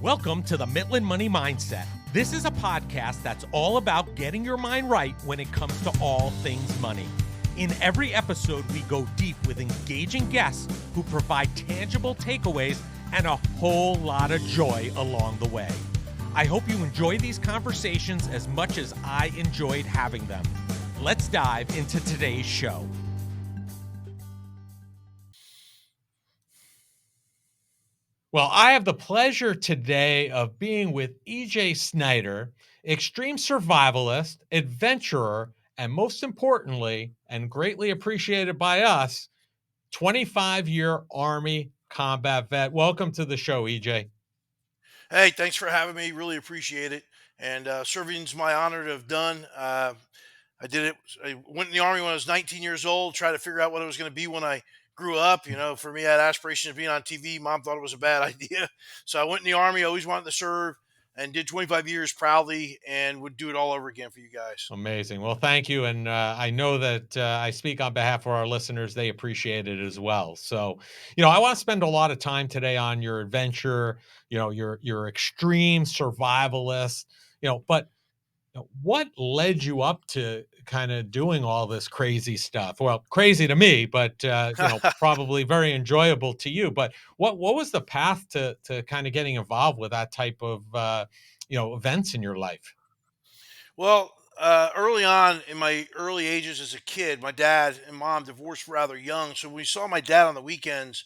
Welcome to the Midland Money Mindset. This is a podcast that's all about getting your mind right when it comes to all things money. In every episode, we go deep with engaging guests who provide tangible takeaways and a whole lot of joy along the way. I hope you enjoy these conversations as much as I enjoyed having them. Let's dive into today's show. Well, I have the pleasure today of being with EJ Snyder, extreme survivalist, adventurer, and most importantly, and greatly appreciated by us, 25-year Army combat vet. Welcome to the show, EJ. Hey, thanks for having me. Really appreciate it. And serving's my honor to have done. I did it. I went in the Army when I was 19 years old, tried to figure out what it was going to be when I grew up. You know, for me, I had aspirations of being on TV. Mom thought it was a bad idea. So I went in the Army, always wanted to serve, and did 25 years proudly and would do it all over again for you guys. Amazing. Well, thank you. And I know that I speak on behalf of our listeners. They appreciate it as well. So, I want to spend a lot of time today on your adventure, your extreme survivalist, but what led you up to kind of doing all this crazy stuff? Well, crazy to me, but probably very enjoyable to you. But what was the path to kind of getting involved with that type of events in your life? Well, early on in my early ages as a kid, my dad and mom divorced rather young. So when we saw my dad on the weekends,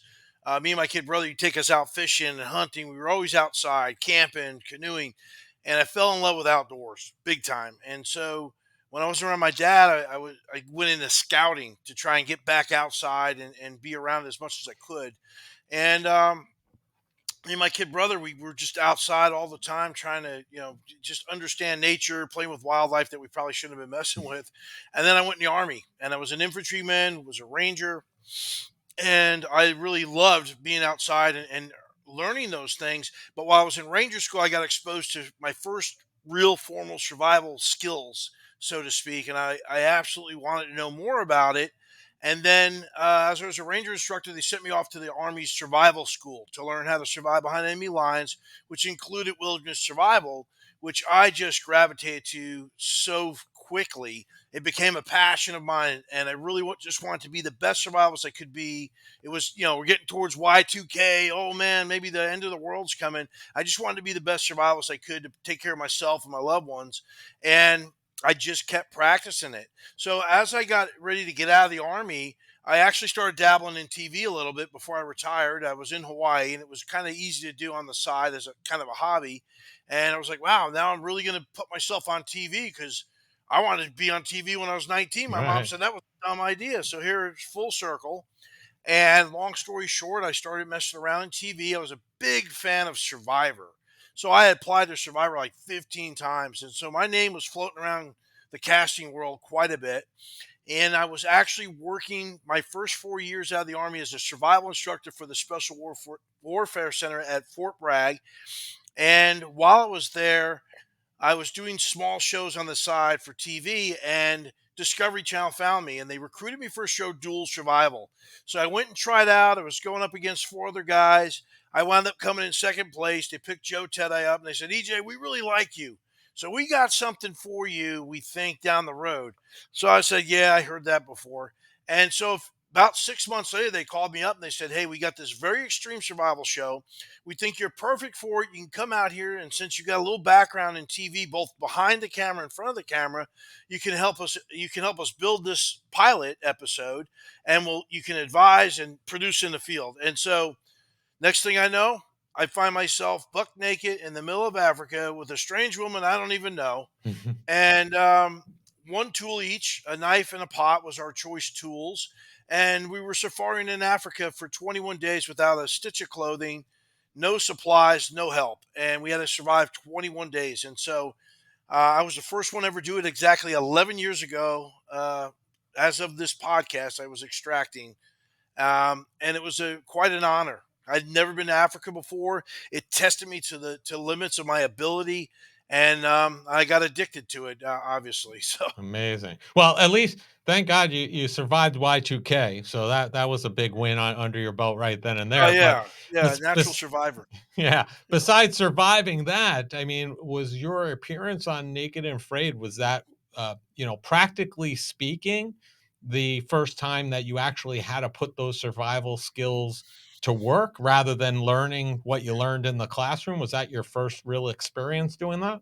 me and my kid brother, he'd take us out fishing and hunting. We were always outside, camping, canoeing, and I fell in love with outdoors big time. And so when I was around my dad, I went into scouting to try and get back outside and be around as much as I could. And me and my kid brother, we were just outside all the time trying to, just understand nature, playing with wildlife that we probably shouldn't have been messing with. And then I went in the Army and I was an infantryman, was a ranger, and I really loved being outside and learning those things. But while I was in ranger school, I got exposed to my first real formal survival skills, so to speak. And I absolutely wanted to know more about it. And then, as I was a ranger instructor, they sent me off to the Army's survival school to learn how to survive behind enemy lines, which included wilderness survival, which I just gravitated to so quickly. It became a passion of mine, and I really just wanted to be the best survivalist I could be. It was, we're getting towards Y2K. Oh man, maybe the end of the world's coming. I just wanted to be the best survivalist I could to take care of myself and my loved ones. And I just kept practicing it. So as I got ready to get out of the Army, I actually started dabbling in TV a little bit before I retired. I was in Hawaii and it was kind of easy to do on the side as a kind of a hobby. And I was like, wow, now I'm really going to put myself on TV because I wanted to be on TV when I was 19. My mom Right. said that was a dumb idea. So here it's full circle. And long story short, I started messing around in TV. I was a big fan of Survivor. So I had applied to Survivor like 15 times. And so my name was floating around the casting world quite a bit. And I was actually working my first 4 years out of the Army as a survival instructor for the Special Warfare Center at Fort Bragg. And while I was there, I was doing small shows on the side for TV, and Discovery Channel found me and they recruited me for a show, Dual Survival. So I went and tried out. I was going up against four other guys. I wound up coming in second place. They picked Joe Tedai up and they said, EJ, we really like you. So we got something for you, we think, down the road. So I said, yeah, I heard that before. And so about 6 months later, they called me up and they said, hey, we got this very extreme survival show. We think you're perfect for it. You can come out here, and since you got a little background in TV, both behind the camera and in front of the camera, you can help us. You can help us build this pilot episode, and you can advise and produce in the field. And so, next thing I know, I find myself buck naked in the middle of Africa with a strange woman I don't even know, and one tool each, a knife and a pot, was our choice tools. And we were safaring in Africa for 21 days without a stitch of clothing, no supplies, no help. And we had to survive 21 days. And so I was the first one ever to do it exactly 11 years ago. As of this podcast, I was extracting. And it was quite an honor. I'd never been to Africa before. It tested me to the limits of my ability, and I got addicted to it, obviously. So, Amazing. Well, at least thank God you survived Y2K, so that was a big win under your belt right then and oh there. But yeah, yeah, bes- natural bes- survivor. yeah, besides surviving that, I mean, was your appearance on Naked and Afraid, was that practically speaking, the first time that you actually had to put those survival skills to work rather than learning what you learned in the classroom? Was that your first real experience doing that?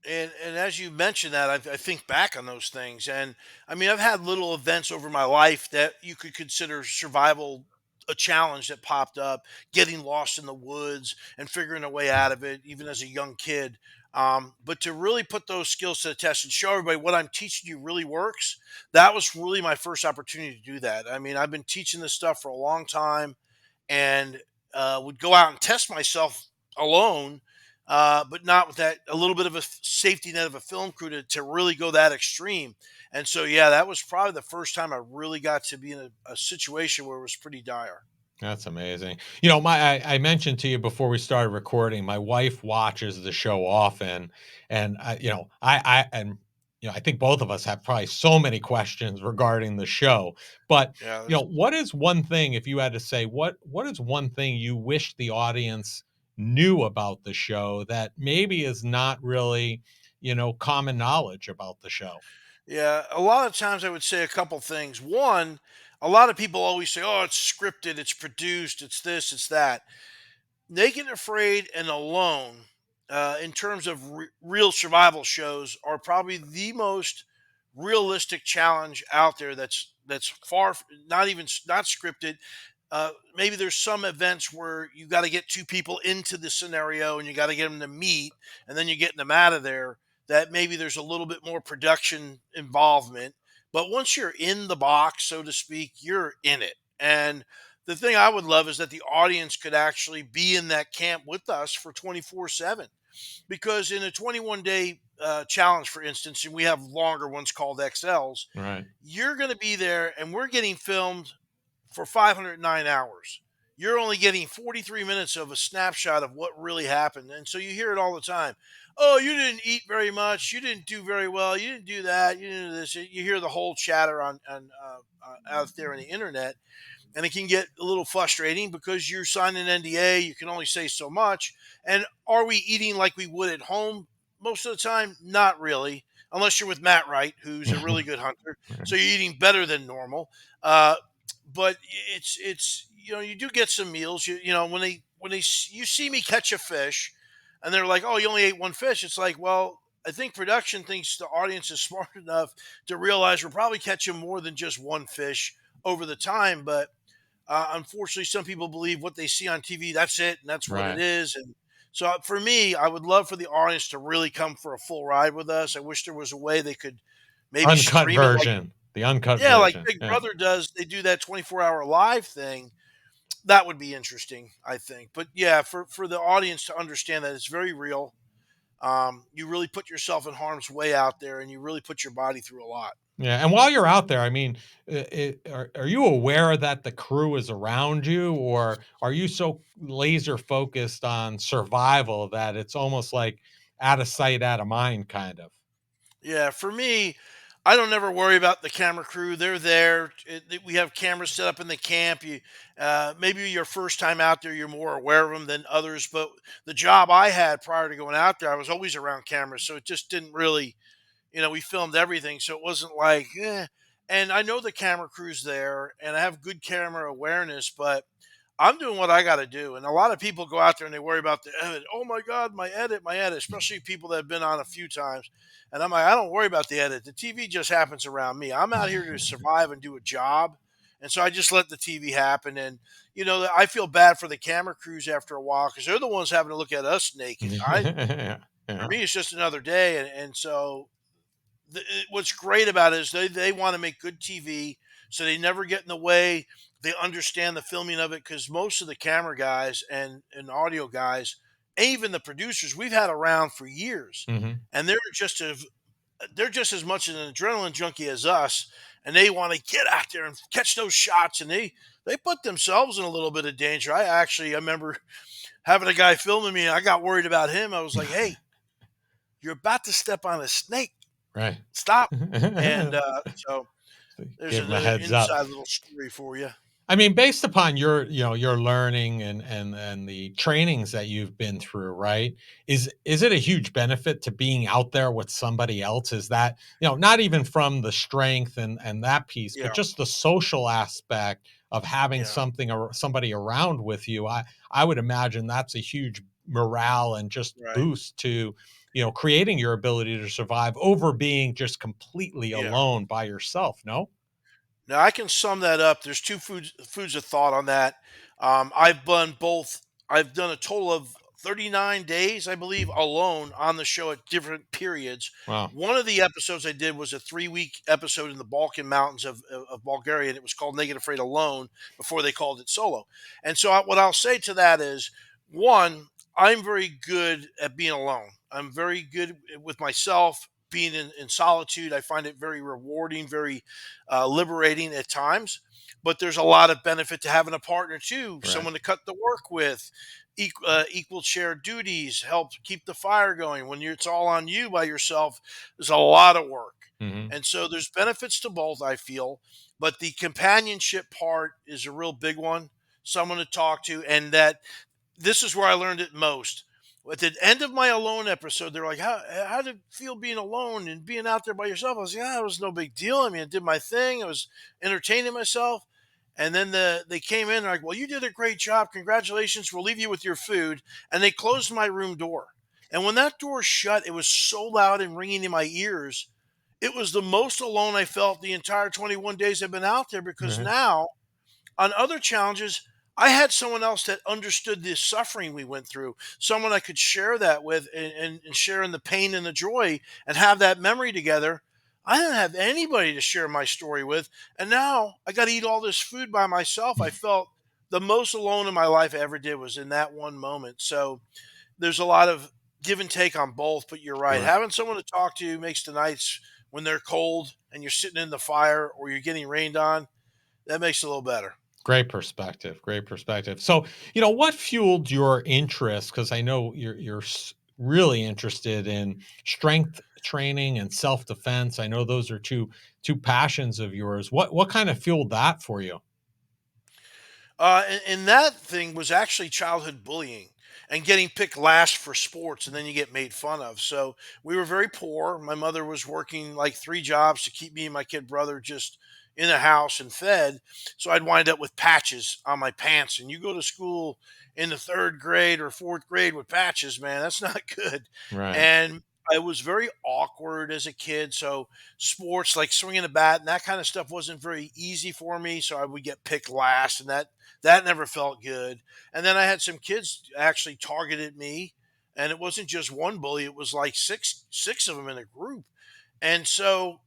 And as you mentioned that, I think back on those things, and I mean, I've had little events over my life that you could consider survival, a challenge that popped up, getting lost in the woods and figuring a way out of it, even as a young kid. But to really put those skills to the test and show everybody what I'm teaching you really works, that was really my first opportunity to do that. I mean, I've been teaching this stuff for a long time, and would go out and test myself alone, but not with that a little bit of a safety net of a film crew to really go that extreme. And so, yeah, that was probably the first time I really got to be in a situation where it was pretty dire. That's amazing. I mentioned to you before we started recording, my wife watches the show often, and I think both of us have probably so many questions regarding the show. But Yeah, there's what is one thing, if you had to say, what is one thing you wish the audience knew about the show that maybe is not really, common knowledge about the show? Yeah, a lot of times I would say a couple things. One, a lot of people always say, "Oh, it's scripted, it's produced, it's this, it's that." Naked and Afraid and Alone, in terms of real survival shows, are probably the most realistic challenge out there. That's not even not scripted. Maybe there's some events where you got to get two people into the scenario and you got to get them to meet, and then you're getting them out of there. That maybe there's a little bit more production involvement. But once you're in the box, so to speak, you're in it. And the thing I would love is that the audience could actually be in that camp with us for 24/7. Because in a 21-day challenge, for instance, and we have longer ones called XLs, Right. you're going to be there and we're getting filmed for 509 hours. You're only getting 43 minutes of a snapshot of what really happened. And so you hear it all the time. Oh, you didn't eat very much. You didn't do very well. You didn't do that. You didn't do this. You hear the whole chatter out there on the internet, and it can get a little frustrating because you're signing an NDA. You can only say so much. And are we eating like we would at home? Most of the time, not really, unless you're with Matt Wright, who's a really good hunter. So you're eating better than normal. Uh, but it's you do get some meals. You see me catch a fish, and they're like, "Oh, you only ate one fish." It's like, well, I think production thinks the audience is smart enough to realize we're probably catching more than just one fish over the time. But unfortunately, some people believe what they see on TV, that's it, and that's what it Right. is. And so for me, I would love for the audience to really come for a full ride with us. I wish there was a way they could maybe Uncut stream it like, version. The uncut yeah, like version. Big Yeah. Brother does. They do that 24-hour live thing. That would be interesting, I think. But yeah, for the audience to understand that it's very real. You really put yourself in harm's way out there, and you really put your body through a lot. Yeah, and while you're out there, I mean, are you aware that the crew is around you, or are you so laser focused on survival that it's almost like out of sight, out of mind, kind of? Yeah, for me, I don't ever worry about the camera crew. They're there. We have cameras set up in the camp. Maybe your first time out there, you're more aware of them than others. But the job I had prior to going out there, I was always around cameras, so it just didn't really, we filmed everything, so it wasn't like, eh. And I know the camera crew's there, and I have good camera awareness, but I'm doing what I got to do. And a lot of people go out there and they worry about the edit. Oh my God, my edit, especially people that have been on a few times. And I'm like, I don't worry about the edit. The TV just happens around me. I'm out here to survive and do a job. And so I just let the TV happen. And, I feel bad for the camera crews after a while because they're the ones having to look at us naked. Yeah, For yeah. me, it's just another day. And so what's great about it is they want to make good TV, so they never get in the way. They understand the filming of it because most of the camera guys and audio guys, and even the producers, we've had around for years, Hmm. and they're just as much an adrenaline junkie as us, and they want to get out there and catch those shots, and they put themselves in a little bit of danger. I remember having a guy filming me, and I got worried about him. I was like, hey. you're about to step on a snake. Right. Stop. And so So you there's gave him a another heads up. inside little story for you. I mean, based upon your, your learning and the trainings that you've been through, right? Is it a huge benefit to being out there with somebody else? Is that, not even from the strength and that piece, but Yeah, just the social aspect of having yeah, something or somebody around with you? I would imagine that's a huge morale and just right. boost to, creating your ability to survive over being just completely Yeah. alone by yourself, no? Now I can sum that up. There's two foods of thought on that. I've done both. I've done a total of 39 days, I believe, alone on the show at different periods. Wow. One of the episodes I did was a 3 week episode in the Balkan Mountains of Bulgaria, and it was called Naked Afraid Alone before they called it Solo. And so, what I'll say to that is, one, I'm very good at being alone. I'm very good with myself, being in solitude. I find it very rewarding, very liberating at times. But there's a lot of benefit to having a partner too, Right. someone to cut the work with, equal share duties, help keep the fire going. When it's all on you by yourself, there's a lot of work. Mhm. And so there's benefits to both, I feel, but the companionship part is a real big one. Someone to talk to, and that this is where I learned it most. At the end of my alone episode, they're like, how did it feel being alone and being out there by yourself?" I was like, "Yeah, it was no big deal. I mean, I did my thing. I was entertaining myself." And then they came in, they're like, "Well, you did a great job. Congratulations. We'll leave you with your food." And they closed my room door. And when that door shut, it was so loud and ringing in my ears. It was the most alone I felt the entire 21 days I've been out there, because Right. now on other challenges, I had someone else that understood the suffering we went through, someone I could share that with, and share in the pain and the joy and have that memory together. I didn't have anybody to share my story with. And now I got to eat all this food by myself. I felt the most alone in my life I ever did was in that one moment. So there's a lot of give and take on both, but you're right. Sure. Having someone to talk to makes the nights when they're cold and you're sitting in the fire or you're getting rained on, that makes it a little better. Great perspective. Great perspective. So, what fueled your interest? Because I know you're really interested in strength training and self defense. I know those are two passions of yours. What kind of fueled that for you? And that thing was actually childhood bullying and getting picked last for sports, and then you get made fun of. So we were very poor. My mother was working like three jobs to keep me and my kid brother just in the house and fed. So I'd wind up with patches on my pants. And you go to school in the third grade or fourth grade with patches, man, that's not good. Right. And I was very awkward as a kid. So sports like swinging a bat and that kind of stuff wasn't very easy for me. So I would get picked last, and that never felt good. And then I had some kids actually targeted me, and it wasn't just one bully; it was like six of them in a group. And so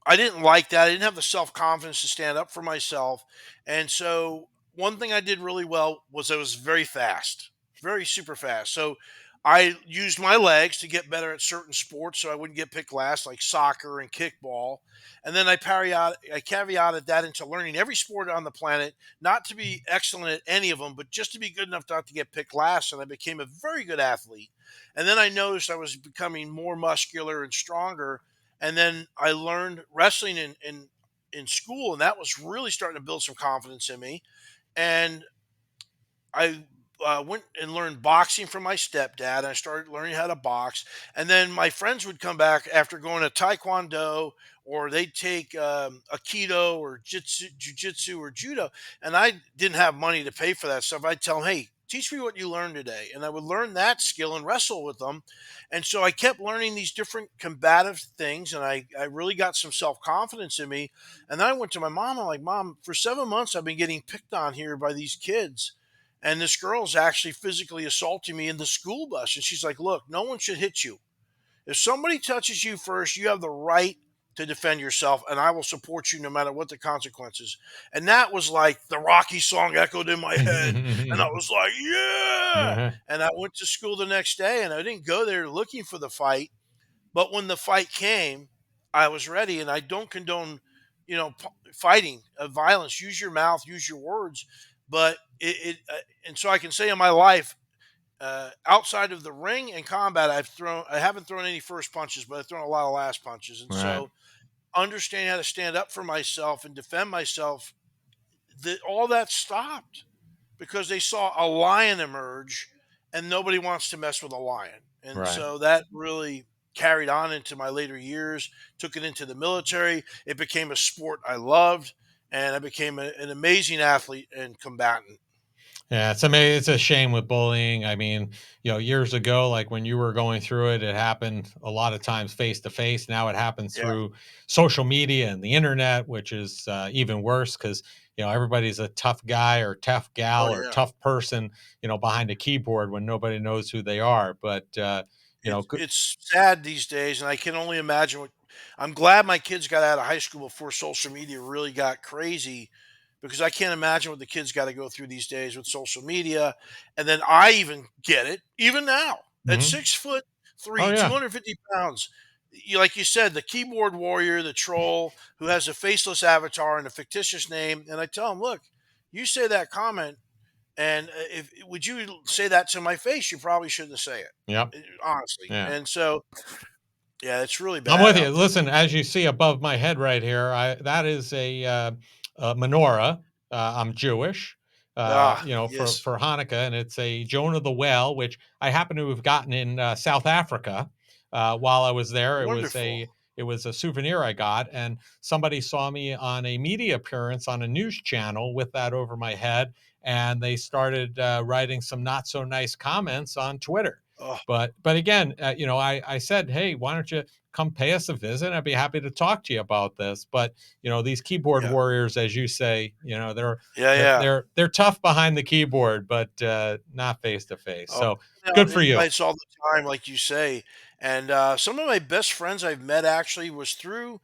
I didn't like that. I didn't have the self confidence to stand up for myself. And so one thing I did really well was I was very fast, very super fast. So I used my legs to get better at certain sports so I wouldn't get picked last, like soccer and kickball. And then I caveated that into learning every sport on the planet, not to be excellent at any of them, but just to be good enough not to get picked last. And I became a very good athlete. And then I noticed I was becoming more muscular and stronger, and then I learned wrestling in school, and that was really starting to build some confidence in me. And I went and learned boxing from my stepdad. I started learning how to box, and then my friends would come back after going to taekwondo, or they'd take aikido or jujitsu or judo, and I didn't have money to pay for that stuff. I'd tell them, "Hey, teach me what you learned today," and I would learn that skill and wrestle with them. And so I kept learning these different combative things, and I really got some self confidence in me. And then I went to my mom. I'm like, "Mom, for 7 months I've been getting picked on here by these kids, and this girl's actually physically assaulting me in the school bus." And she's like, "Look, no one should hit you. If somebody touches you first, you have the right to defend yourself, and I will support you no matter what the consequences." And that was like the Rocky song echoed in my head. And I was like, "Yeah." Uh-huh. And I went to school the next day, and I didn't go there looking for the fight. But when the fight came, I was ready. And I don't condone, fighting, violence. Use your mouth, use your words. But and so I can say in my life, outside of the ring and combat, I haven't thrown any first punches, but I've thrown a lot of last punches. And Right. so understanding how to stand up for myself and defend myself, all that stopped because they saw a lion emerge, and nobody wants to mess with a lion. And Right. so that really carried on into my later years, took it into the military. It became a sport I loved, and I became an amazing athlete and combatant. Yeah, it's a shame with bullying. I mean, years ago, like when you were going through it, it happened a lot of times face to face. Now it happens Yeah. through social media and the internet, which is even worse because everybody's a tough guy or tough Oh gal or yeah. tough person, behind a keyboard when nobody knows who they are. But good. It's sad these days, and I can only imagine what I'm glad my kids got out of high school before social media really got crazy, because I can't imagine what the kids got to go through these days with social media. And then I even get it, even now at Mhm. 6'3", Oh yeah, 250 pounds. Like you said, the keyboard warrior, the troll who has a faceless avatar and a fictitious name. And I tell him, look, you say that comment, and if would you say that to my face? You probably shouldn't say it, yep, honestly. yeah. And so, yeah, it's really I'm bad with you. out there. Listen, as you see above my head right here, that is a menorah. I'm Jewish, Ah, for yes, Hanukkah, and it's a Jonah the whale, which I happen to have gotten in South Africa while I was there. wonderful. It was a souvenir I got, and somebody saw me on a media appearance on a news channel with that over my head, and they started writing some not so nice comments on Twitter. Oh, But again, I said, hey, why don't you come pay us a visit? I'd be happy to talk to you about this. But these keyboard yeah, warriors, as you say, yeah, yeah. they're tough behind the keyboard, but not face to face. Oh, So out good for in you. fights all the time, like you say. And some of my best friends I've met actually was through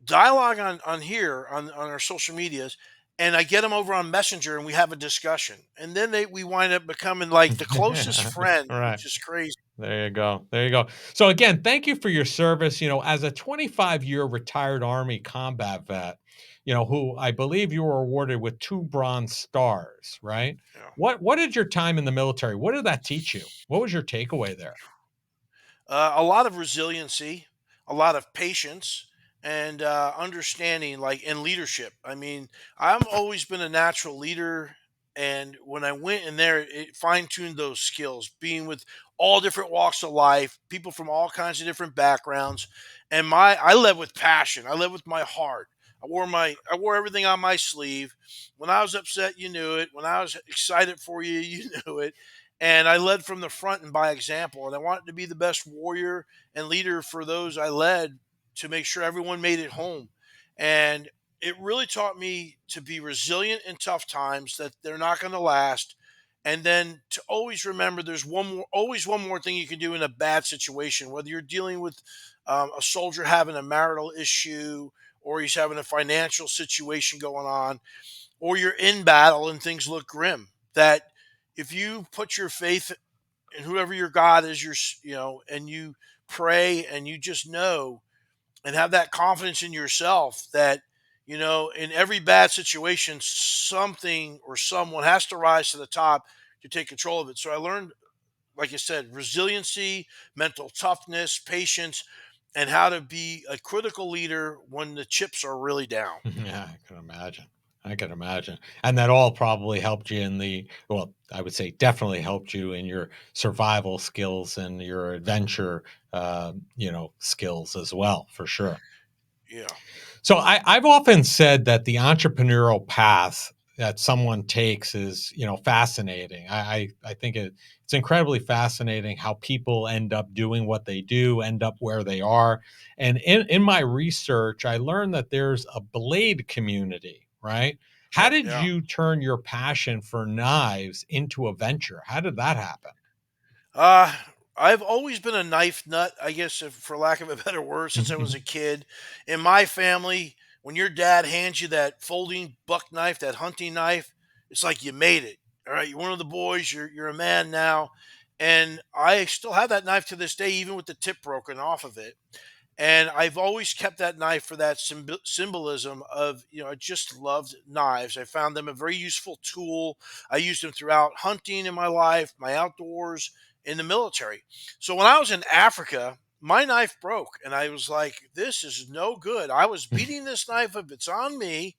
dialogue on here on our social medias. And I get them over on Messenger, and we have a discussion, and then we wind up becoming like the closest friends, Right. which is crazy. There you go. There you go. So again, thank you for your service. As a 25-year retired Army combat vet, who I believe you were awarded with 2 Bronze Stars, right? Yeah. What did your time in the military? What did that teach you? What was your takeaway there? A lot of resiliency, a lot of patience, and understanding, like in leadership. I mean, I've always been a natural leader, and when I went in there, it fine tuned those skills. Being with all different walks of life, people from all kinds of different backgrounds, and I led with passion. I led with my heart. I wore everything on my sleeve. When I was upset, you knew it. When I was excited for you, you knew it, and I led from the front and by example. And I wanted to be the best warrior and leader for those I led, to make sure everyone made it home. And it really taught me to be resilient in tough times, that they're not going to last. And then to always remember there's always one more thing you can do in a bad situation, whether you're dealing with a soldier having a marital issue, or he's having a financial situation going on, or you're in battle and things look grim. That if you put your faith in whoever your God is, and you pray and you just know and have that confidence in yourself that, in every bad situation, something or someone has to rise to the top to take control of it. So I learned, like I said, resiliency, mental toughness, patience, and how to be a critical leader when the chips are really down. Yeah, I can imagine. I can imagine. And that all probably helped you well, I would say definitely helped you in your survival skills and your adventure, skills as well, for sure. Yeah. So I've often said that the entrepreneurial path that someone takes is, fascinating. I think it's incredibly fascinating how people end up doing what they do, end up where they are. And in my research, I learned that there's a blade community, right? How Oh, did yeah. you turn your passion for knives into a venture? How did that happen? Uh, I've always been a knife nut, I guess, for lack of a better word, since I was a kid. In my family, when your dad hands you that folding buck knife, that hunting knife, it's like you made it. All right, you're one of the boys. You're a man now, and I still have that knife to this day, even with the tip broken off of it. And I've always kept that knife for that symbolism of, I just loved knives. I found them a very useful tool. I used them throughout hunting in my life, my outdoors, in the military. So when I was in Africa, my knife broke and I was like, this is no good. I was beating this knife if it's on me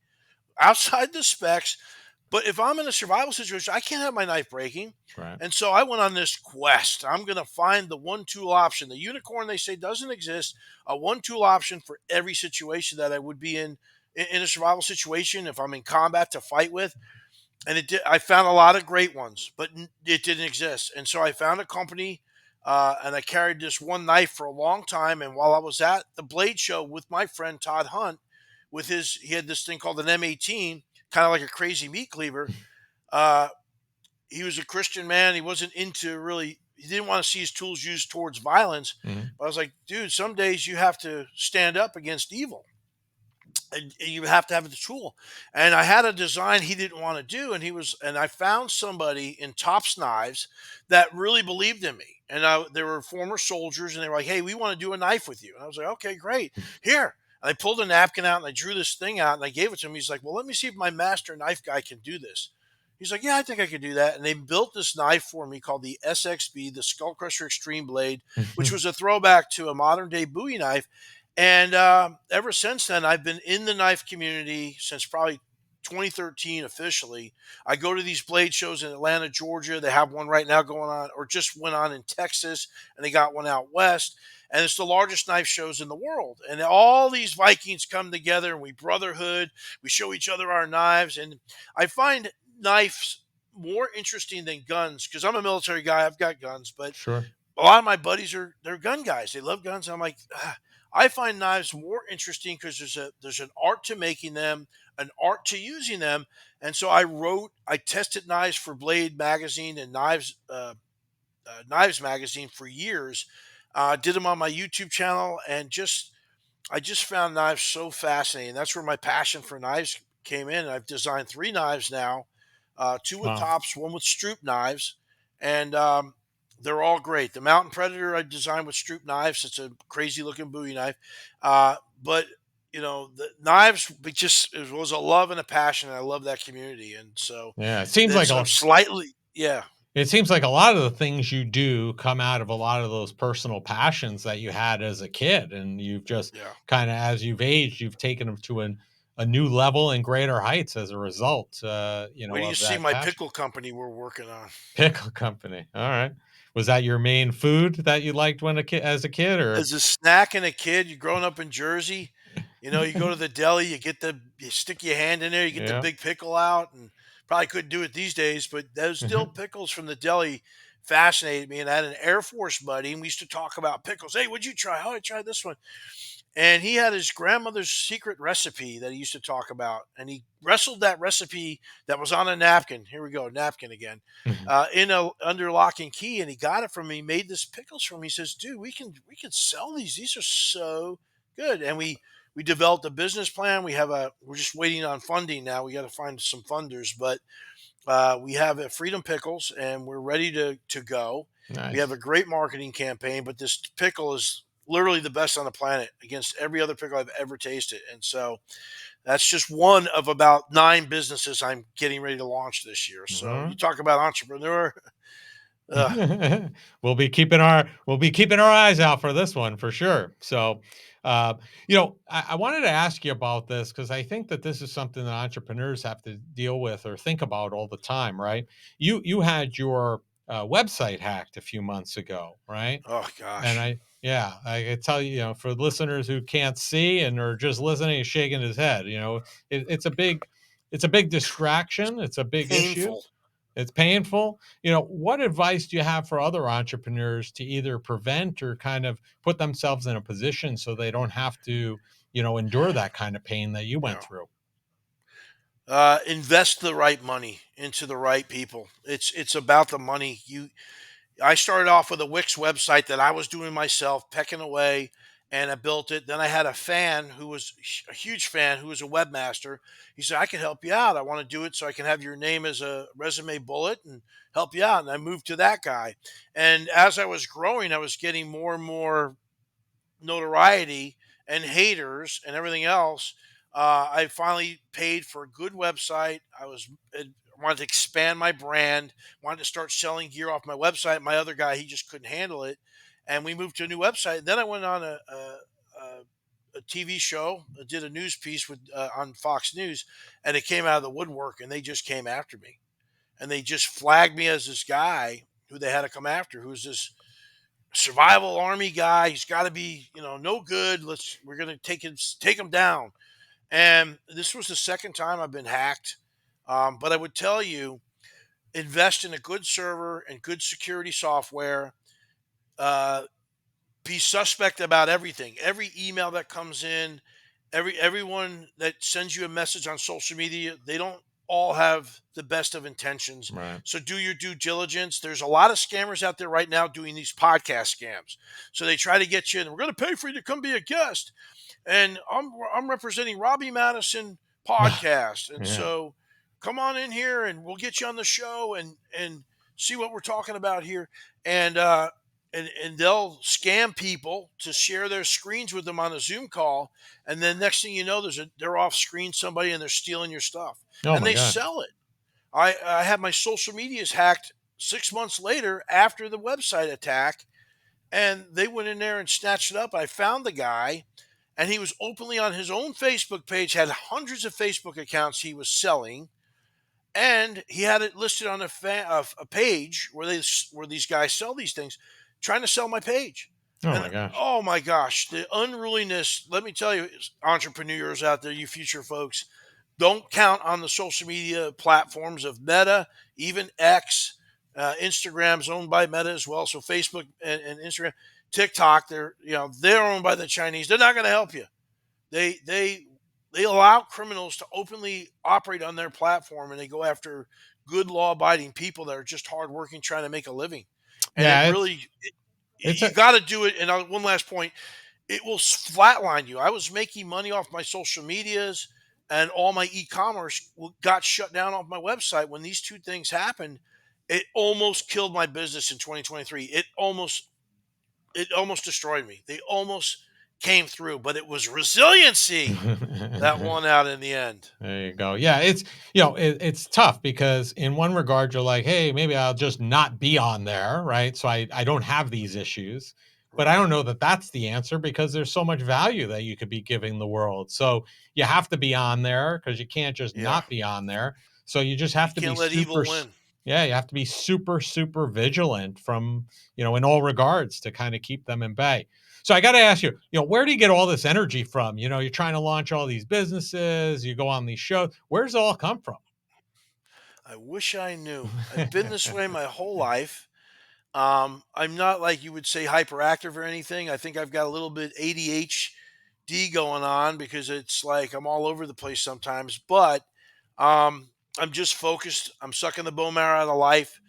outside the specs, but if I'm in a survival situation, I can't have my knife breaking. Right. And so I went on this quest. I'm going to find the one tool option. The unicorn, they say, doesn't exist. A one tool option for every situation that I would be in a survival situation if I'm in combat to fight with. And it did. I found a lot of great ones, but it didn't exist. And so I found a company, and I carried this one knife for a long time. And while I was at the Blade Show with my friend Todd Hunt, he had this thing called an M18, kind of like a crazy meat cleaver. Uh, he was a Christian man. He wasn't into really. He didn't want to see his tools used towards violence. Mhm. But I was like, dude, some days you have to stand up against evil, and you have to have the tool. And I had a design he didn't want to do, and I found somebody in Tops Knives that really believed in me. And they were former soldiers, and they were like, "Hey, we want to do a knife with you." And I was like, "Okay, great. Here." And I pulled a napkin out and I drew this thing out and I gave it to him. He's like, "Well, let me see if my master knife guy can do this." He's like, "Yeah, I think I could do that." And they built this knife for me called the SXB, the Skull Crusher Extreme Blade, which was a throwback to a modern day Bowie knife. And ever since then, I've been in the knife community since probably 2013 officially. I go to these blade shows in Atlanta, Georgia. They have one right now going on, or just went on in Texas, and they got one out west. And it's the largest knife shows in the world. And all these Vikings come together and we brotherhood. We show each other our knives. And I find knives more interesting than guns because I'm a military guy. I've got guns, but Sure. a lot of my buddies they're gun guys. They love guns. And I'm like, I find knives more interesting because there's an art to making them, an art to using them. And so I tested knives for Blade magazine and Knives magazine for years. Did them on my YouTube channel, and I just found knives so fascinating. That's where my passion for knives came in. I've designed three knives now, two with Wow. tops, one with Stroop knives, and they're all great. The Mountain Predator I designed with Stroop knives. It's a crazy looking Bowie knife, but the knives it was a love and a passion. And I love that community, and so Yeah. It seems like that's I'm a slightly yeah It seems like a lot of the things you do come out of a lot of those personal passions that you had as a kid, and you've just yeah. kinda as you've aged, you've taken them to a new level and greater heights as a result, Wait do you of see that my passion. pickle company we're working on? Pickle company, alright. Was that your main food that you liked when a kid as a kid, or As a snack and a kid, you growing up in Jersey, you go to the deli, you stick your hand in there, you get the Yeah. big pickle out, and probably couldn't do it these days, but those dill pickles from the deli fascinated me. And I had an Air Force buddy, and we used to talk about pickles. Hey, what'd you try? Oh, I tried this one. And he had his grandmother's secret recipe that he used to talk about, and he wrestled that recipe that was on a napkin. Here we go, napkin again, in a under lock and key, and he got it from me. He made this pickles for me. He says, "Dude, we can sell these. These are so good." And we developed a business plan. We're just waiting on funding now. We got to find some funders, but we have a Freedom Pickles, and we're ready to go. We have a Nice. great marketing campaign, but this pickle is literally the best on the planet against every other pickle I've ever tasted. And so that's just one of about nine businesses I'm getting ready to launch this year. So you Alright. talk about entrepreneur. Uh, We'll be keeping our eyes out for this one for sure. So, I wanted to ask you about this because I think that this is something that entrepreneurs have to deal with or think about all the time, right? You had your website hacked a few months ago, right? oh And gosh, I can tell you, for listeners who can't see and are just listening and shaking his head, it's a big distraction. It's a big issue. painful. It's painful. What advice do you have for other entrepreneurs to either prevent or kind of put themselves in a position so they don't have to, endure that kind of pain that you went Yeah. through? Invest the right money into the right people. It's about the money. I started off with a Wix website that I was doing myself, pecking away, and I built it. Then I had a fan who was a huge fan who was a webmaster. He said, I can help you out. I want to do it so I can have your name as a resume bullet and help you out. And I moved to that guy. And as I was growing, I was getting more and more notoriety and haters and everything else, I finally paid for a good website. I wanted to expand my brand, wanted to start selling gear off my website. My other guy, he just couldn't handle it, and we moved to a new website. Then I went on a TV show, did a news piece with on Fox News, and it came out of the woodwork, and they just came after me, and they just flagged me as this guy who they had to come after, who's this survival army guy. He's got to be, no good. We're gonna take him down. And this was the second time I've been hacked. But I would tell you, invest in a good server and good security software. Uh, be suspect about everything. Every email that comes in, everyone that sends you a message on social media, they don't all have the best of intentions. Right. So do your due diligence. There's a lot of scammers out there right now doing these podcast scams. So they try to get you, and we're going to pay for you to come be a guest. And I'm representing Robbie Madison podcast, and Yeah. so come on in here, and we'll get you on the show and see what we're talking about here. And and they'll scam people to share their screens with them on a Zoom call, and then next thing you know, they're off screen somebody and they're stealing your stuff, Oh and my they God. sell it. I had my social medias hacked 6 months later after the website attack, and they went in there and snatched it up. I found the guy, and he was openly on his own Facebook page, had hundreds of Facebook accounts he was selling, and he had it listed on a page where these guys sell these things, trying to sell my page. Oh And my gosh. oh my gosh, the unruliness! Let me tell you, entrepreneurs out there, you future folks, don't count on the social media platforms of Meta, even X. Instagram's owned by Meta as well, so Facebook and Instagram, TikTok, they're owned by the Chinese. They're not going to help you. They they they allow criminals to openly operate on their platform, and they go after good law-abiding people that are just hardworking, trying to make a living. And it Yeah, really, it's you a got to do it. And one last point, it will flatline you. I was making money off my social medias, and all my e-commerce got shut down off my website when these two things happened. It almost killed my business in 2023. It almost destroyed me. They almost came through, but it was resiliency that won out in the end. There you go. Yeah, it's tough because in one regard you're like, hey, maybe I'll just not be on there, right? So I don't have these issues. But I Right. don't know that that's the answer because there's so much value that you could be giving the world. So you have to be on there because you can't just Yeah. not be on there. So you just You have to be can't let evil win. yeah, you have to be super vigilant from, in all regards to kind of keep them in bay. So I got to ask you, where do you get all this energy from? You're trying to launch all these businesses, you go on these shows. Where's it all come from? I wish I knew. I've been this way my whole life. I'm not like you would say hyperactive or anything. I think I've got a little bit ADHD going on because it's like I'm all over the place sometimes. But I'm just focused. I'm sucking the bone marrow out of life.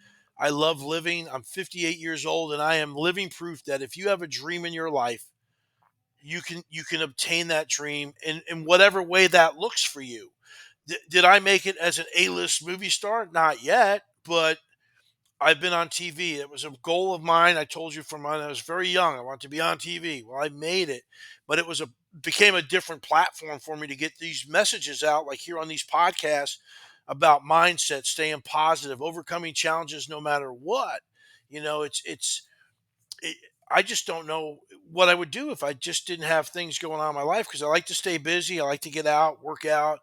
I love living. I'm 58 years old, and I am living proof that if you have a dream in your life, you can obtain that dream in whatever way that looks for you. Did I make it as an A-list movie star? Not yet, but I've been on TV. It was a goal of mine. I told you from when I was very young, I wanted to be on TV. Well, I made it, but it became a different platform for me to get these messages out, like here on these podcasts about mindset, staying positive, overcoming challenges no matter what. It's I just don't know what I would do if I just didn't have things going on in my life, because I like to stay busy. I like to get out, work out,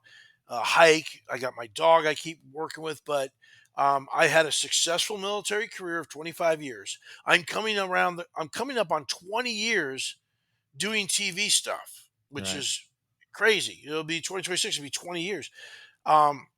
hike. I got my dog I keep working with, but I had a successful military career of 25 years. I'm coming up on 20 years doing TV stuff, which Right. is crazy. It'll be 2026. It'll be 20 years. Um,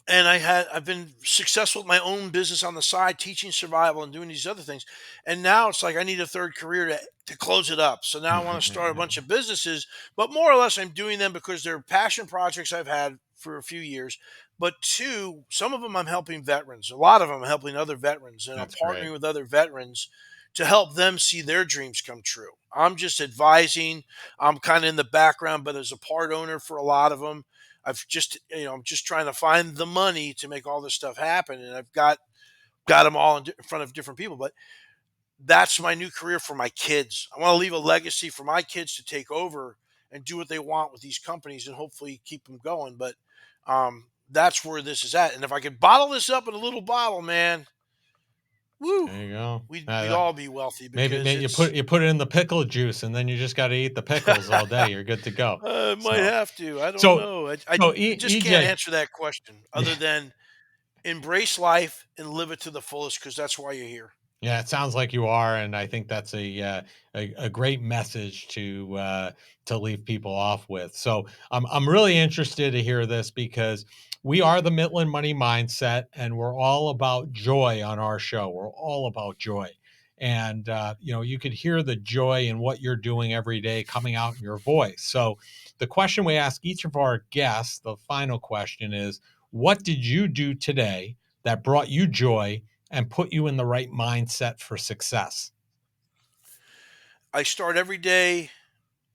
and I've been successful with my own business on the side, teaching survival and doing these other things. And now it's like I need a third career to close it up. So now I want to start a bunch of businesses, but more or less I'm doing them because they're passion projects I've had for a few years. But two, some of them I'm helping veterans. A lot of them I'm helping other veterans, and I'm That's great. partnering with other veterans to help them see their dreams come true. I'm just advising. I'm kind of in the background, but as a part owner for a lot of them. I'm just trying to find the money to make all this stuff happen, and I've got them all in front of different people. But that's my new career for my kids. I want to leave a legacy for my kids to take over and do what they want with these companies and hopefully keep them going. But that's where this is at. And if I could bottle this up in a little bottle, man, woo, There you go. we'd all be wealthy because Maybe it's you put it in the pickle juice, and then you just got to eat the pickles all day. You're good to go. I might So have to. I don't so know. I so just can't EJ, answer that question yeah. other than embrace life and live it to the fullest because that's why you're here. Yeah, it sounds like you are, and I think that's a great message to leave people off with. So I'm really interested to hear this because we are the Midland Money Mindset, and we're all about joy on our show. We're all about joy, and you could hear the joy in what you're doing every day coming out in your voice. So the question we ask each of our guests, the final question is, what did you do today that brought you joy and put you in the right mindset for success? I start every day.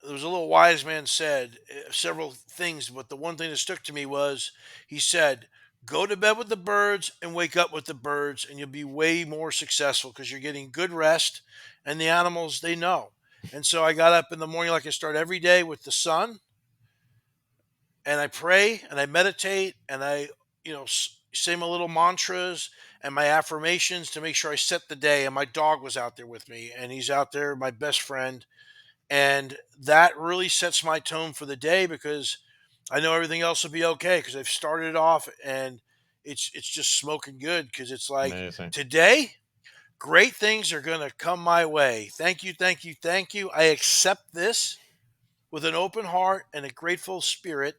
There was a little wise man said several things, but the one thing that stuck to me was he said, "Go to bed with the birds and wake up with the birds, and you'll be way more successful because you're getting good rest." And the animals, they know. And so I got up in the morning, like I start every day with the sun, and I pray and I meditate and I, say my little mantras and my affirmations to make sure I set the day. And my dog was out there with me, and he's out there, my best friend, and that really sets my tone for the day because I know everything else will be okay because I've started off and it's just smoking good because it's like Amazing. today great things are going to come my way. Thank you, thank you, thank you. I accept this with an open heart and a grateful spirit.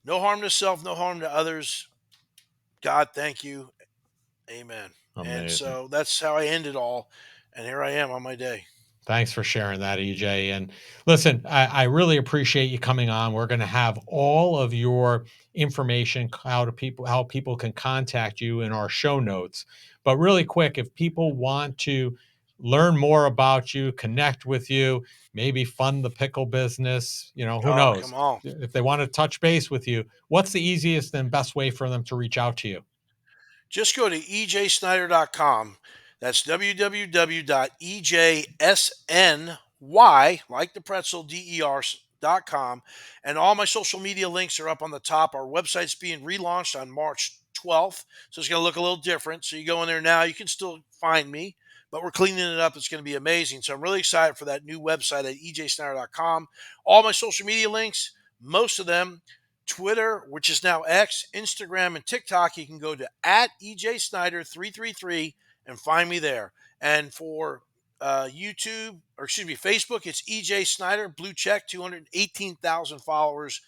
No harm to self, no harm to others. God, thank you. Amen. And Amazing. so that's how I end it all. And here I am on my day. Thanks for sharing that, EJ. And listen, I really appreciate you coming on. We're going to have all of your information, how people can contact you in our show notes. But really quick, if people want to learn more about you, connect with you, maybe fund the pickle business, who Oh, knows? come on. If they want to touch base with you, what's the easiest and best way for them to reach out to you? Just go to ejsnyder.com. That's www.ejsny, like the pretzel, der.com. And all my social media links are up on the top. Our website's being relaunched on March 12th. So it's going to look a little different. So you go in there now, you can still find me, but we're cleaning it up. It's going to be amazing. So I'm really excited for that new website at ejsnyder.com. All my social media links, most of them, Twitter, which is now X, Instagram, and TikTok, you can go to at EJ Snyder 333 and find me there. And for YouTube, or excuse me, Facebook, it's EJ Snyder, blue check, 218,000 followers.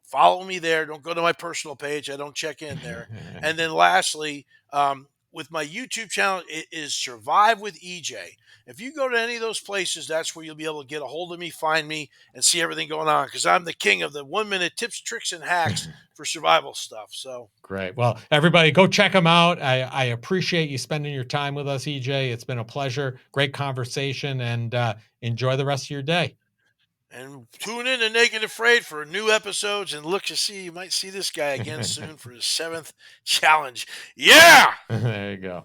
Follow me there. Don't go to my personal page. I don't check in there. And then lastly, with my YouTube channel, it is Survive with EJ. If you go to any of those places, that's where you'll be able to get a hold of me, find me, and see everything going on because I'm the king of the 1 minute tips, tricks, and hacks for survival stuff. So, Great. Well, everybody go check them out. I appreciate you spending your time with us, EJ. It's been a pleasure. Great conversation, and enjoy the rest of your day. and tune in to Naked Afraid for new episodes and look to see, you might see this guy again soon for his seventh challenge. Yeah. There you go.